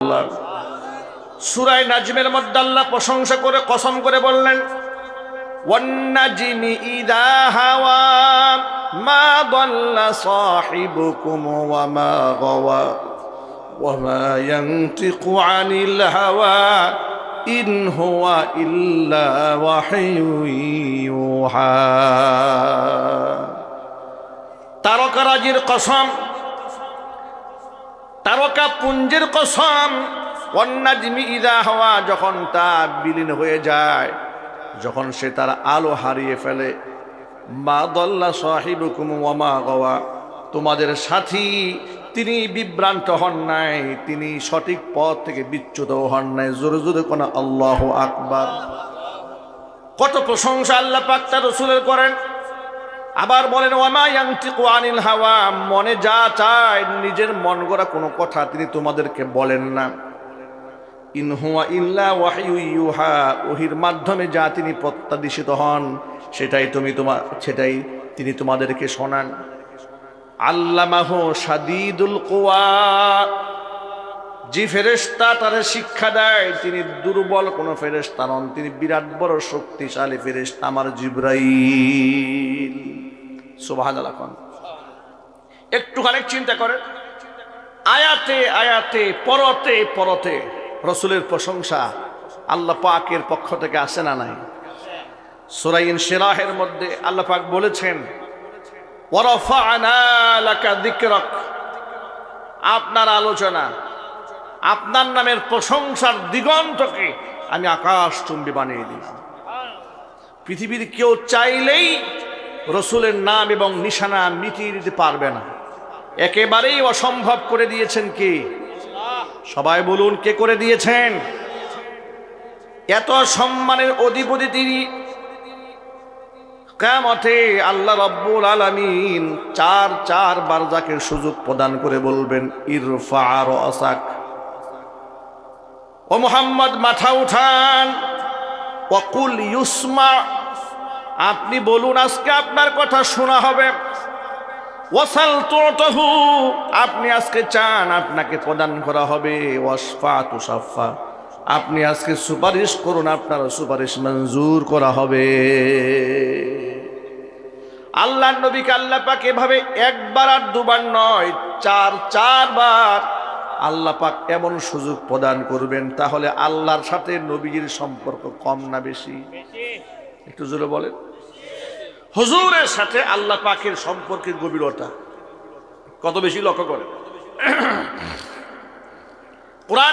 সুবহানাল্লাহ। সূরা নাজমের মধ্যে আল্লাহ প্রশংসা করে কসম করে বললেন, ওয়ান নাজমি ইযা হাওয়া মা দাল্লা সাহিবুকুম ওয়া মা গাওয়া ওয়া মা ইয়ানতিকু আনিল হাওয়া ইন হুয়া ইল্লা ওয়াহয়ুন ইউহা। তারকারাজির কসম, তারকা পুঞ্জের কসম, ওয়ান নাজমি ইযা হাওয়া, যখন তা বিলীন হয়ে যায়, যখন সে তার আলো হারিয়ে ফেলে, মা দাল্লা সাহিবুকুম ওয়া মা গাওয়া, তোমাদের সাথী তিনি বিভ্রান্ত হন নাই, তিনি সঠিক পথ থেকে বিচ্যুত হন নাই। জোরে জোরে কোন আল্লাহু আকবার। কত প্রশংসা আল্লাহ পাক তার রাসূলের করেন। আবার বলেন, ওয়া মা ইয়ানতিকু আনিল হাওয়া, মনে যা চায়, নিজের মন গড়া কোনো কথা তিনি তোমাদেরকে বলেন না। ইন হুয়া ইল্লা ওয়াহয়ু ইউহা, ওহির মাধ্যমে যা তিনি প্রত্যাদেশিত হন সেটাই তিনি তোমাদেরকে শোনান। আল্লামাহু শাদীদুল কুওয়া, যে ফেরেশতা তারে শিক্ষা দেয় তিনি দুর্বল কোনো ফেরেশতা নন, তিনি বিরাট বড় শক্তিশালী ফেরেশতা আমার জিবরাইল। সুবহানাল্লাহ। একটুখানি চিন্তা করেন, আয়াতে আয়াতে পরতে পরতে রাসূলের প্রশংসা আল্লাহ পাকের পক্ষ থেকে আসে না নাই? সূরা ইনশিরাহের মধ্যে আল্লাহ পাক বলেছেন, ওয়া রাফা'না লাকা যিকরাক, আপনার আলোচনা, আপনার নামের প্রশংসার দিগন্তকে আমি আকাশচুম্বী বানিয়ে দিলাম। পৃথিবীর কেউ চাইলেই রাসূলের নাম এবং নিশানা মিটিয়ে দিতে পারবে না, একেবারেই অসম্ভব করে দিয়েছেন কে? সবাই বলুন, কে করে দিয়েছেন? এত সম্মানের অধিপতি তিনি। কিয়ামতে আল্লাহ রাব্বুল আলামিন চার বারজাকের সুযোগ প্রদান করে বলবেন, ইরফা রাসাক, ও মুহাম্মদ মাথা উঠান, ওয়াকুল ইউসমা, আপনি বলুন আজকে আপনার কথা শোনা হবে। ওয়াসাল তুতাহু, আপনি আজকে চান আপনাকে প্রদান করা হবে। ওয়াসফা তুসাফা, আপনি আজকে সুপারিশ করুন আপনার সুপারিশ মঞ্জুর করা হবে। আল্লাহর নবীকে আল্লাহ পাক এভাবে একবার আর দুবার নয়, চারবার আল্লাহ পাক এমন সুযোগ প্রদান করবেন। তাহলে আল্লাহর সাথে নবীর সম্পর্ক কম না বেশি? একটু জোরে বলেন। হুজুরের সাথে আল্লাহ পাকের সম্পর্কের গভীরতা কত বেশি লক্ষ্য করেন। কোরআন